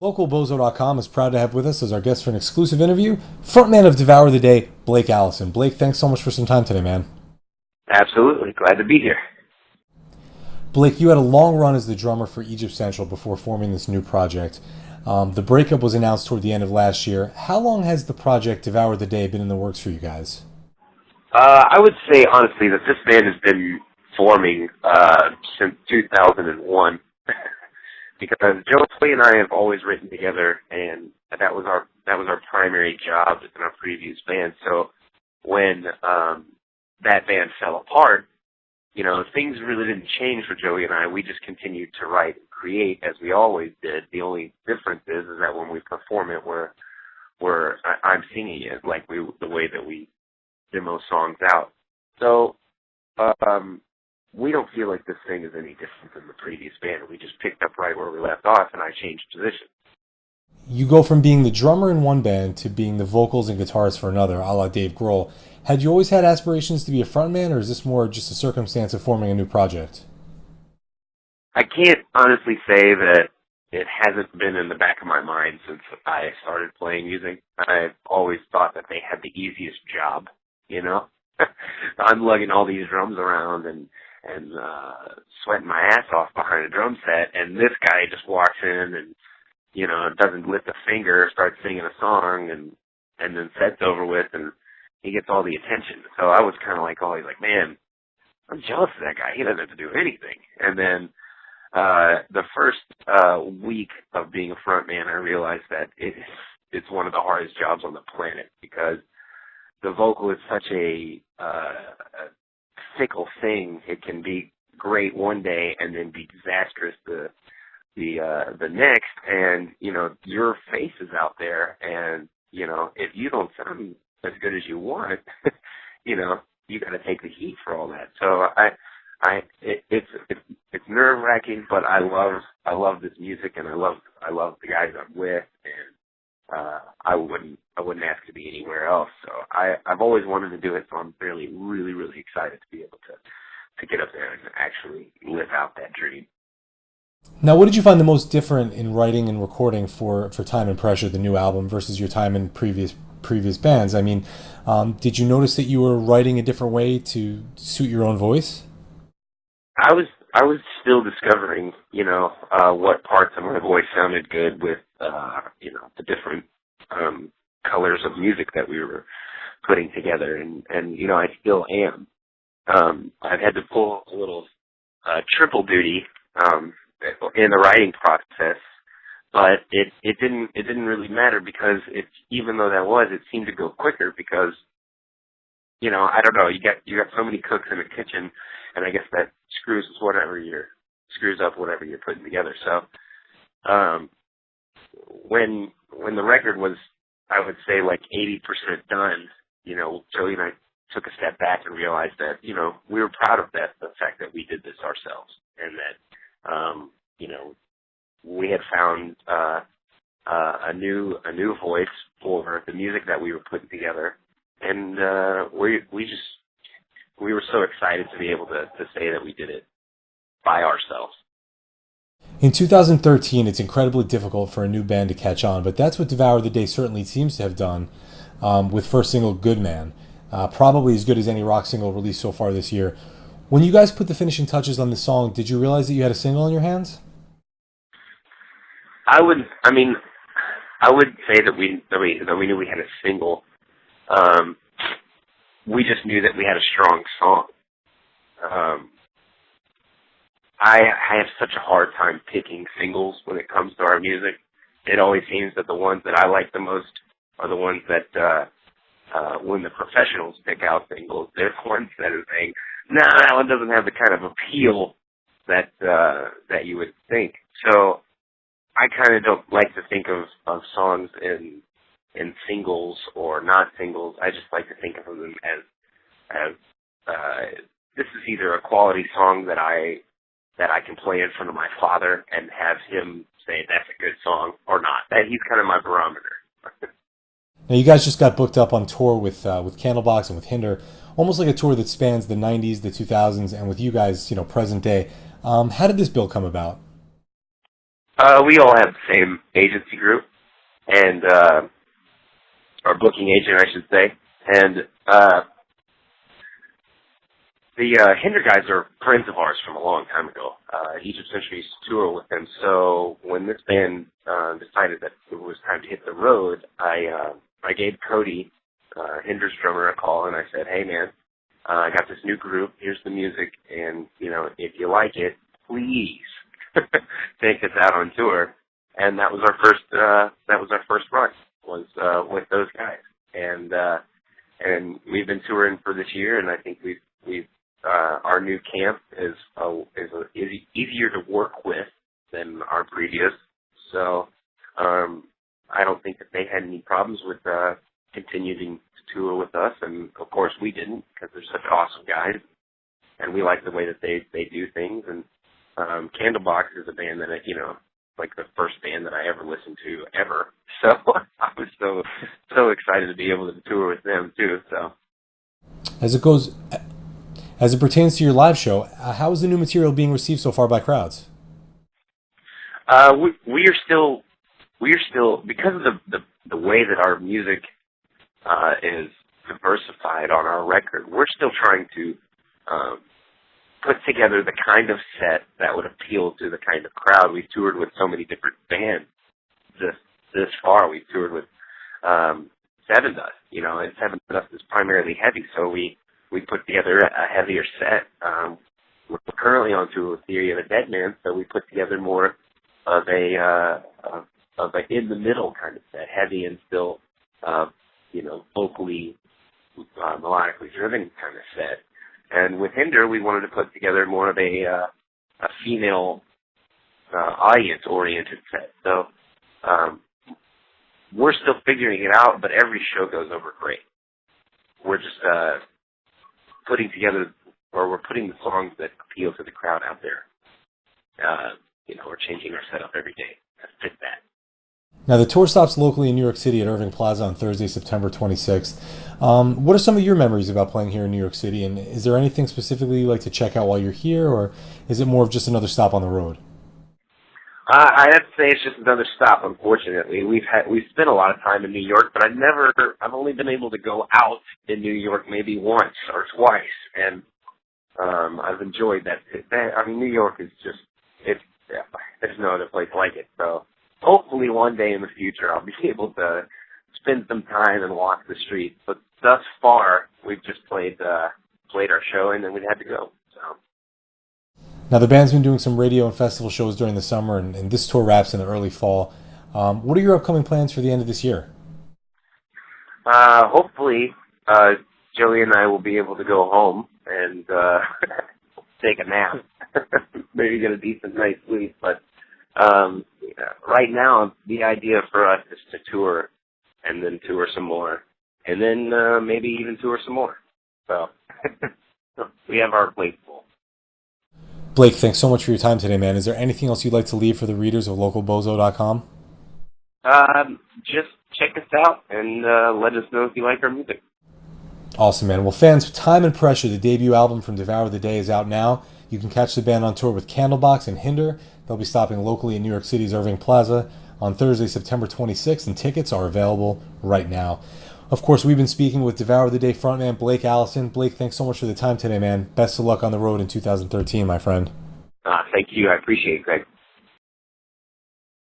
LocalBozo.com is proud to have with us as our guest for an exclusive interview, frontman of Devour the Day, Blake Allison. Blake, thanks so much for some time today, man. Absolutely. Glad to be here. Blake, you had a long run as the drummer for Egypt Central before forming this new project. The breakup was announced toward the end of last year. How long has the project Devour the Day been in the works for you guys? I would say, honestly, that this band has been forming since 2001. Because Joey and I have always written together, and that was our primary job in our previous band. So when that band fell apart, things really didn't change for Joey and I. We just continued to write and create as we always did. The only difference is that when we perform it, I'm singing it like the way that we demo songs out. So we don't feel like this thing is any different than the previous band. We just picked up right where we left off, and I changed positions. You go from being the drummer in one band to being the vocals and guitarist for another, a la Dave Grohl. Had you always had aspirations to be a frontman, or is this more just a circumstance of forming a new project? I can't honestly say that it hasn't been in the back of my mind since I started playing music. I've always thought that they had the easiest job, I'm lugging all these drums around and sweating my ass off behind a drum set, and this guy just walks in and, doesn't lift a finger, starts singing a song, and then set's over with, and he gets all the attention. So I was kind of like always like, man, I'm jealous of that guy. He doesn't have to do anything. And then the first week of being a front man, I realized that it's one of the hardest jobs on the planet, because the vocal is such a fickle thing. It can be great one day and then be disastrous the next, and your face is out there, and if you don't sound as good as you want, you got to take the heat for all that. So it's nerve wracking, but I love this music, and I love the guys I'm with, and I wouldn't ask to be anywhere else. So I've always wanted to do it, so I'm really, really excited to be able to get up there and actually live out that dream. Now, what did you find the most different in writing and recording for Time and Pressure, the new album, versus your time in previous bands? I mean, did you notice that you were writing a different way to suit your own voice? I was still discovering, what parts of my voice sounded good with, the different colors of music that we were putting together, and I still am. I've had to pull a little triple duty in the writing process, but it didn't really matter, because even though it seemed to go quicker, because I don't know, you got so many cooks in the kitchen, and I guess that screws up whatever you're putting together. So when the record was, I would say, like 80% done, Joey and I took a step back and realized that we were proud of the fact that we did this ourselves, and that we had found a new voice for the music that we were putting together, and we were so excited to be able to say that we did it by ourselves. In 2013, it's incredibly difficult for a new band to catch on, but that's what Devour the Day certainly seems to have done with first single Good Man. Probably as good as any rock single released so far this year. When you guys put the finishing touches on this song, did you realize that you had a single in your hands? I would say that we knew we had a single. We just knew that we had a strong song. I have such a hard time picking singles when it comes to our music. It always seems that the ones that I like the most are the ones that when the professionals pick out singles, they're the ones that are saying, "Nah, that one doesn't have the kind of appeal that you would think." So I kind of don't like to think of songs in singles or not singles. I just like to think of them as this is either a quality song that I can play in front of my father and have him say that's a good song, or not. That he's kind of my barometer. Now, you guys just got booked up on tour with Candlebox and with Hinder, almost like a tour that spans the 90s, the 2000s, and with you guys, present day. How did this bill come about? We all have the same agency group, and or booking agent, I should say. And the Hinder guys are friends of ours from a long time ago. Egypt Century used to tour with them, so when this band decided that it was time to hit the road, I gave Cody, Hinder's drummer, a call, and I said, "Hey, man, I got this new group. Here's the music, and if you like it, please take us out on tour." And that was our first run was with those guys, and we've been touring for this year, and I think we've our new camp is easier to work with than our previous, so I don't think that they had any problems with continuing to tour with us, and of course we didn't, because they're such awesome guys, and we like the way that they do things. And Candlebox is a band that like the first band that I ever listened to ever, so I was so excited to be able to tour with them too. So as it pertains to your live show, how is the new material being received so far by crowds? We are still because of the way that our music is diversified on our record. We're still trying to put together the kind of set that would appeal to the kind of crowd. We've toured with so many different bands this far. We've toured with Seven Dust, and Seven Dust is primarily heavy, so we put together a heavier set. We're currently on tour with Theory of a Dead Man, so we put together more of a in the middle kind of set, heavy and still vocally melodically driven kind of set. And with Hinder, we wanted to put together more of a female audience-oriented set. So we're still figuring it out, but every show goes over great. We're just putting the songs that appeal to the crowd out there. We're changing our setup every day to fit that. Now, the tour stops locally in New York City at Irving Plaza on Thursday, September 26th. What are some of your memories about playing here in New York City, and is there anything specifically you like to check out while you're here, or is it more of just another stop on the road? I have to say it's just another stop, unfortunately. We've spent a lot of time in New York, but I've only been able to go out in New York maybe once or twice, and I've enjoyed that. New York is just, there's no other place like it, so hopefully one day in the future I'll be able to spend some time and walk the streets. But thus far, we've just played our show, and then we had to go. So. Now, the band's been doing some radio and festival shows during the summer, and this tour wraps in the early fall. What are your upcoming plans for the end of this year? Hopefully, Joey and I will be able to go home and take a nap. Maybe get a decent night's sleep. But right now, the idea for us is to tour, and then tour some more, and then maybe even tour some more. So we have our plate full. Blake, thanks so much for your time today, man. Is there anything else you'd like to leave for the readers of localbozo.com? Just check us out and let us know if you like our music. Awesome, man. Well, fans, Time and Pressure, the debut album from Devour the Day, is out now. You can catch the band on tour with Candlebox and Hinder. They'll be stopping locally in New York City's Irving Plaza on Thursday, September 26th, and tickets are available right now. Of course, we've been speaking with Devour the Day frontman Blake Allison. Blake, thanks so much for the time today, man. Best of luck on the road in 2013, my friend. Thank you. I appreciate it, Greg.